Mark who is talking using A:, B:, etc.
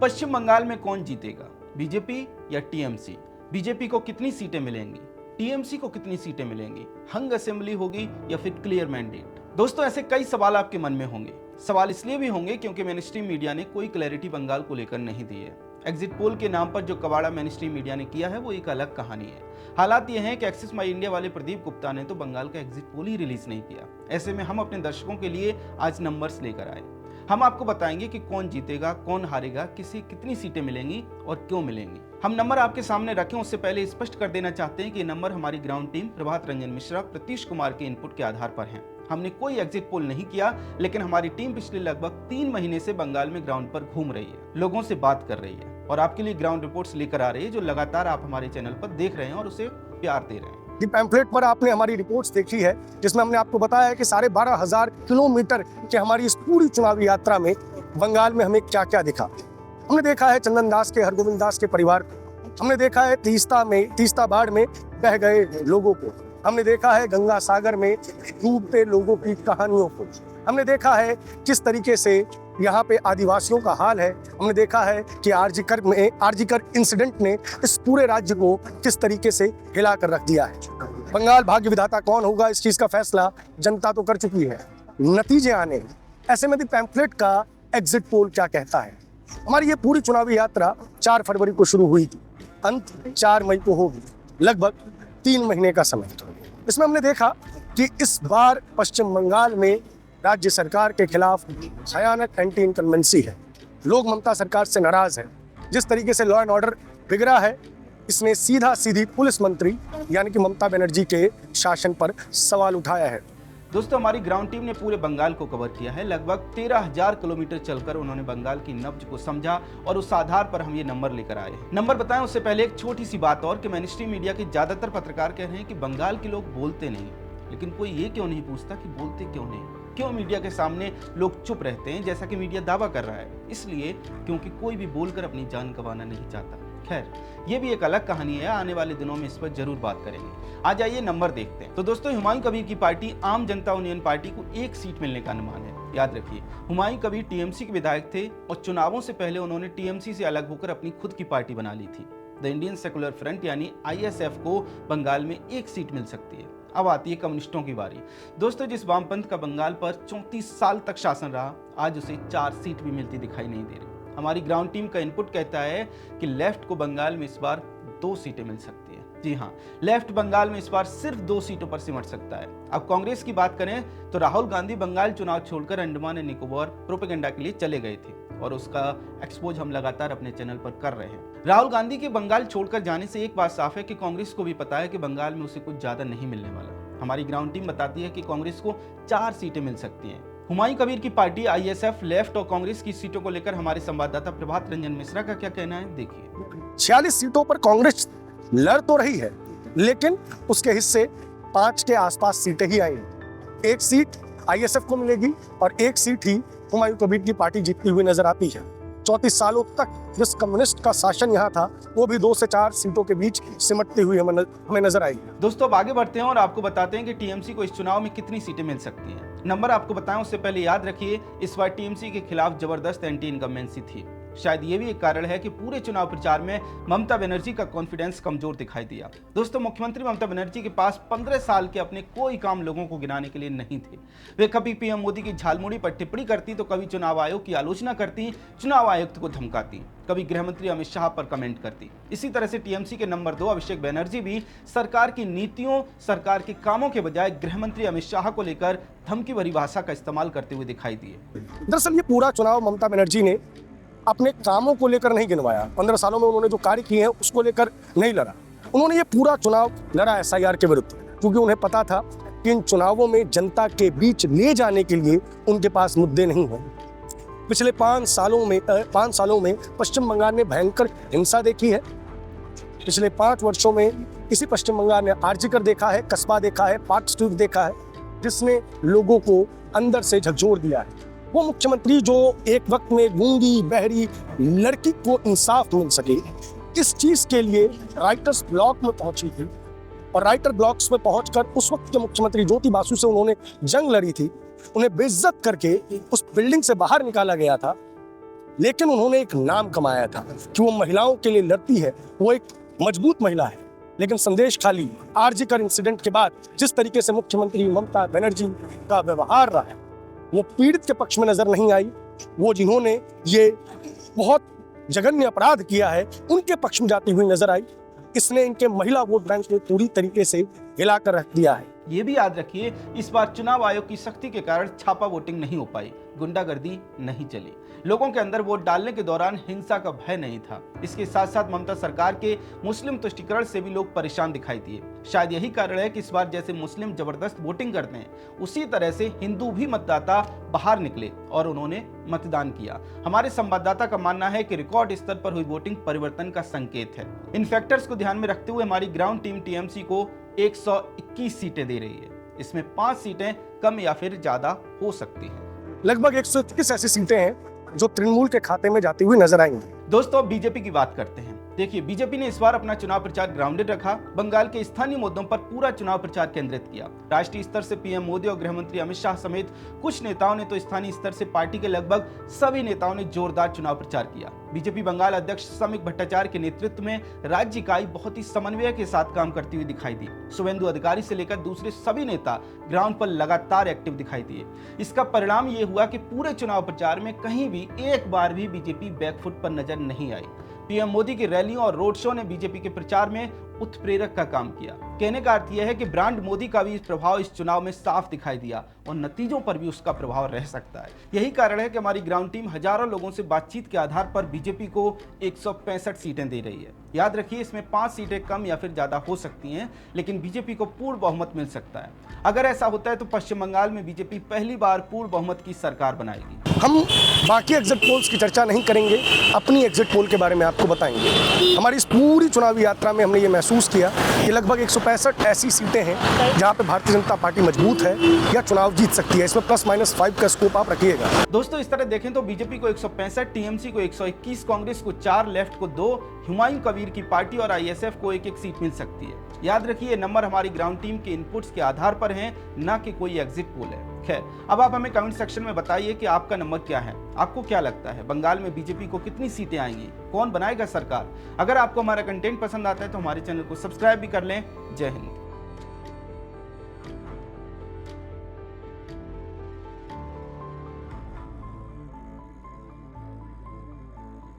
A: पश्चिम बंगाल में कौन जीतेगा, बीजेपी या टीएमसी? बीजेपी को कितनी सीटें मिलेंगी, टीएमसी को कितनी सीटें मिलेंगी, हंग असेंबली होगी या फिर क्लियर मैंडेट? दोस्तों, ऐसे कई सवाल आपके मन में होंगे। सवाल इसलिए भी होंगे क्योंकि मेनस्ट्रीम मीडिया ने कोई क्लैरिटी बंगाल को लेकर नहीं दी है। एग्जिट पोल के नाम पर जो कबाड़ा मेनस्ट्रीम मीडिया ने किया है वो एक अलग कहानी है। हालात ये हैं कि एक्सिस माई इंडिया वाले प्रदीप गुप्ता ने तो बंगाल का एग्जिट पोल ही रिलीज नहीं किया। ऐसे में हम अपने दर्शकों के लिए आज नंबर्स लेकर आए। हम आपको बताएंगे कि कौन जीतेगा, कौन हारेगा, किसी कितनी सीटें मिलेंगी और क्यों मिलेंगी। हम नंबर आपके सामने रखें उससे पहले स्पष्ट कर देना चाहते हैं कि ये नंबर हमारी ग्राउंड टीम प्रभात रंजन मिश्रा, प्रतीश कुमार के इनपुट के आधार पर हैं। हमने कोई एग्जिट पोल नहीं किया, लेकिन हमारी टीम पिछले लगभग 3 महीने से बंगाल में ग्राउंड पर घूम रही है, लोगों से बात कर रही है और आपके लिए ग्राउंड रिपोर्ट्स लेकर आ रही है, जो लगातार आप हमारे चैनल पर देख रहे हैं और उसे प्यार दे रहे हैं।
B: दी पैम्फलेट पर आपने हमारी रिपोर्ट्स देखी है, जिसमें हमने आपको बताया है कि 12,500 किलोमीटर की हमारी इस पूरी चुनावी यात्रा में बंगाल में हमें क्या क्या दिखा। हमने देखा है चंदन दास के, हरगोविंद दास के परिवार को, हमने देखा है तीस्ता बाढ़ में बह गए लोगों को, हमने देखा है गंगा सागर में डूबते लोगों की कहानियों को, हमने देखा है किस तरीके से यहाँ पे आदिवासियों का हाल है, हमने देखा है कि आरजीकर इंसिडेंट ने इस पूरे राज्य को किस तरीके से हिला कर रख दिया है। बंगाल भाग्य विधाता कौन होगा, इस चीज का फैसला जनता तो कर चुकी है, नतीजे आने। ऐसे में पैम्फलेट का एग्जिट पोल क्या कहता है। हमारी ये पूरी चुनावी यात्रा 4 फरवरी को शुरू हुई थी, अंत 4 मई को होगी, लगभग 3 महीने का समय। इसमें हमने देखा कि इस बार पश्चिम बंगाल में राज्य सरकार के खिलाफ भयानक एंटी इनकम्बेंसी है। लोग ममता सरकार से नाराज हैं। जिस तरीके से लॉ एंड ऑर्डर बिगड़ा है, इसने सीधी पुलिस मंत्री यानी कि ममता बनर्जी के शासन पर सवाल उठाया है।
A: दोस्तों, हमारी ग्राउंड टीम ने पूरे बंगाल को कवर किया है। लगभग 13,000 किलोमीटर चलकर उन्होंने बंगाल की नब्ज को समझा और उस आधार पर हम ये नंबर लेकर आए हैं। नंबर बताएं उससे पहले एक छोटी सी बात और कि मेनस्ट्रीम मीडिया के ज्यादातर पत्रकार कह रहे हैं कि बंगाल के लोग बोलते नहीं, लेकिन कोई ये क्यों नहीं पूछता कि बोलते क्यों नहीं, क्यों मीडिया के सामने लोग चुप रहते हैं जैसा कि मीडिया दावा कर रहा है। इसलिए क्योंकि कोई भी बोलकर अपनी जान गंवाना नहीं चाहता। खैर, ये भी एक अलग कहानी है, आने वाले दिनों में इस पर जरूर बात करेंगे। आ जाइए नंबर देखते हैं। तो दोस्तों, हुमायूं कबीर की पार्टी आम जनता यूनियन पार्टी को 1 सीट मिलने का अनुमान है। याद रखिए, हुमायूं कबीर टीएमसी के विधायक थे और चुनावों से पहले उन्होंने टीएमसी से अलग होकर अपनी खुद की पार्टी बना ली थी। द इंडियन सेकुलर फ्रंट यानी आईएसएफ को बंगाल में 1 सीट मिल सकती है। अब आती है कम्युनिस्टों की बारी। दोस्तों, जिस वामपंथ का बंगाल पर 34 साल तक शासन रहा, आज उसे 4 सीट भी मिलती दिखाई नहीं दे रही। हमारी ग्राउंड टीम का इनपुट कहता है कि लेफ्ट को बंगाल में इस बार 2 सीटें मिल सकती है। जी हाँ, लेफ्ट बंगाल में इस बार सिर्फ 2 सीटों पर सिमट सकता है। अब कांग्रेस की बात करें तो राहुल गांधी बंगाल चुनाव छोड़कर अंडमान एंड निकोबार प्रोपेगेंडा के लिए चले गए थे और उसका एक्सपोज हम लगातार अपने चैनल पर कर रहे हैं। राहुल गांधी के बंगाल छोड़कर जाने से एक बात साफ है कि कांग्रेस को भी पता है कि बंगाल में उसे कुछ ज्यादा नहीं मिलने वाला। हमारी ग्राउंड टीम बताती है कि कांग्रेस को 4 सीटें मिल सकती हैं। हुमायूं कबीर की पार्टी आईएसएफ, लेफ्ट और कांग्रेस की सीटों को लेकर हमारे संवाददाता प्रभात रंजन मिश्रा का क्या कहना है, देखिए।
B: 46 सीटों पर कांग्रेस लड़ तो रही है, लेकिन उसके हिस्से 5 के आसपास सीटें ही आएंगी। 1 सीट आईएसएफ को मिलेगी और 1 सीट ही हुमायूं कबीर की पार्टी जीतती हुई नजर आती है। 34 सालों तक जिस कम्युनिस्ट का शासन यहाँ था, वो भी 2 से 4 सीटों के बीच सिमटती हुई हमें नजर आएगी।
A: दोस्तों, अब आगे बढ़ते हैं और आपको बताते हैं कि टीएमसी को इस चुनाव में कितनी सीटें मिल सकती हैं। नंबर आपको बताएं उससे पहले याद रखिए, इस बार टीएमसी के खिलाफ जबरदस्त एंटी इनकम्बेंसी थी। शायद ये भी एक कारण है कि पूरे चुनाव प्रचार में ममता बनर्जी का कॉन्फिडेंस कमजोर दिखाई दिया। दोस्तों, मुख्यमंत्री ममता बनर्जी के पास 15 साल के अपने कोई काम लोगों को गिनाने के लिए नहीं थे। वे कभी पीएम मोदी की झालमुड़ी पर टिप्पणी करती तो कभी चुनाव आयोग की आलोचना करती, चुनाव आयुक्त को धमकाती, कभी गृह मंत्री अमित शाह पर कमेंट करती। इसी तरह से टीएमसी के नंबर 2 अभिषेक बनर्जी भी सरकार की नीतियों, सरकार के कामों के बजाय गृह मंत्री अमित शाह को लेकर धमकी भरी भाषा का इस्तेमाल करते हुए दिखाई दिए।
B: दरअसल ये पूरा चुनाव ममता बनर्जी ने अपने कामों को लेकर नहीं गिनवाया। 15 सालों में उन्होंने जो कार्य किए हैं उसको लेकर नहीं लड़ा। उन्होंने ये पूरा चुनाव लड़ा एसआईआर के विरुद्ध, क्योंकि उन्हें पता था कि इन चुनावों में जनता के बीच ले जाने के लिए उनके पास मुद्दे नहीं हैं। पिछले 5 सालों में पश्चिम बंगाल ने भयंकर हिंसा देखी है। पिछले 5 वर्षों में इसी पश्चिम बंगाल ने आरजीकर देखा है, कस्बा देखा है, पार्क स्ट्रीट देखा है, जिसने लोगों को अंदर से झकझोर दिया है। वो मुख्यमंत्री जो एक वक्त में गूंगी बहरी लड़की को इंसाफ मिल सके, इस चीज के लिए राइटर्स ब्लॉक में पहुंची थी और राइटर ब्लॉक्स में पहुंचकर उस वक्त के मुख्यमंत्री ज्योति बासु से उन्होंने जंग लड़ी थी। उन्हें बेइज्जत करके उस बिल्डिंग से बाहर निकाला गया था। लेकिन उन्होंने एक नाम कमाया था कि वो महिलाओं के लिए लड़ती है, वो एक मजबूत महिला है। लेकिन संदेश खाली आरजीकर इंसिडेंट के बाद जिस तरीके से मुख्यमंत्री ममता बनर्जी का व्यवहार रहा है, वो पीड़ित के पक्ष में नजर नहीं आई। वो जिन्होंने ये बहुत जघन्य अपराध किया है उनके पक्ष में जाती हुई नजर आई। इसने इनके महिला वोट बैंक को पूरी तरीके से हिलाकर रख दिया है।
A: ये भी याद रखिए, इस बार चुनाव आयोग की सख्ती के कारण छापा वोटिंग नहीं हो पाई, गुंडागर्दी नहीं चली, लोगों के अंदर वोट डालने के दौरान हिंसा का भय नहीं था। इसके साथ साथ ममता सरकार के मुस्लिम तुष्टीकरण से भी लोग परेशान दिखाई दिए। शायद यही कारण है कि इस बार जैसे मुस्लिम जबरदस्त वोटिंग करते हैं, उसी तरह से हिंदू भी मतदाता बाहर निकले और उन्होंने मतदान किया। हमारे संवाददाता का मानना है कि रिकॉर्ड स्तर पर हुई वोटिंग परिवर्तन का संकेत है। इन फैक्टर्स को ध्यान में रखते हुए हमारी ग्राउंड टीम टीएमसी को 121 सीटें दे रही है। इसमें 5 सीटें कम या फिर ज्यादा हो सकती हैं।
B: लगभग 121 ऐसी सीटें हैं जो तृणमूल के खाते में जाती हुई नजर आएंगी।
A: दोस्तों, बीजेपी की बात करते हैं। देखिए, बीजेपी ने इस बार अपना चुनाव प्रचार ग्राउंडेड रखा, बंगाल के स्थानीय मुद्दों पर पूरा चुनाव प्रचार केंद्रित किया। राष्ट्रीय स्तर से पीएम मोदी और गृह मंत्री अमित शाह समेत कुछ नेताओं ने तो स्थानीय स्तर से पार्टी के लगभग सभी नेताओं ने जोरदार चुनाव प्रचार किया। बीजेपी बंगाल अध्यक्ष समीक भट्टाचार्य के नेतृत्व में राज्य इकाई बहुत ही समन्वय के साथ काम करती हुई दिखाई दी। शुभेंदु अधिकारी से लेकर दूसरे सभी नेता ग्राउंड पर लगातार एक्टिव दिखाई दिए। इसका परिणाम ये हुआ कि पूरे चुनाव प्रचार में कहीं भी एक बार भी बीजेपी बैकफुट पर नजर नहीं आई। पीएम मोदी की रैलियों और रोड शो ने बीजेपी के प्रचार में उत्प्रेरक का काम किया। कहने का अर्थ यह है कि ब्रांड मोदी का भी प्रभाव इस चुनाव में साफ दिखाई दिया और नतीजों पर भी उसका प्रभाव रह सकता है। यही कारण है कि हमारी ग्राउंड टीम हजारों लोगों से बातचीत के आधार पर बीजेपी को 165 सीटें दे रही है। याद रखिए, इसमें 5 सीटें कम या फिर ज्यादा हो सकती हैं, लेकिन बीजेपी को पूर्ण बहुमत मिल सकता है। अगर ऐसा होता है तो पश्चिम बंगाल में बीजेपी पहली बार पूर्ण बहुमत की सरकार बनाएगी।
B: हम बाकी एग्जिट पोल्स की चर्चा नहीं करेंगे, अपनी एग्जिट पोल के बारे में आपको बताएंगे। हमारी इस पूरी चुनावी यात्रा में हमने ये महसूस किया कि लगभग 165 ऐसी सीटें हैं जहां पे भारतीय जनता पार्टी मजबूत है या चुनाव जीत सकती है। इसमें +-5 का स्कोप आप रखिएगा।
A: दोस्तों, इस तरह देखें तो बीजेपी को 165, टीएमसी को 121, कांग्रेस को 4, लेफ्ट को 2, हुमायूं कबीर की पार्टी और आईएसएफ को 1-1 सीट मिल सकती है। याद रखिए, ये नंबर हमारी ग्राउंड टीम के इनपुट्स के आधार पर हैं, ना कि कोई एग्जिट पोल है। खैर, अब आप हमें कमेंट सेक्शन में बताइए कि आपका नंबर क्या है। आपको क्या लगता है, बंगाल में बीजेपी को कितनी सीटें आएंगी, कौन बनाएगा सरकार? अगर आपको हमारा कंटेंट पसंद आता है तो हमारे चैनल को सब्सक्राइब भी कर लें। जय हिंद।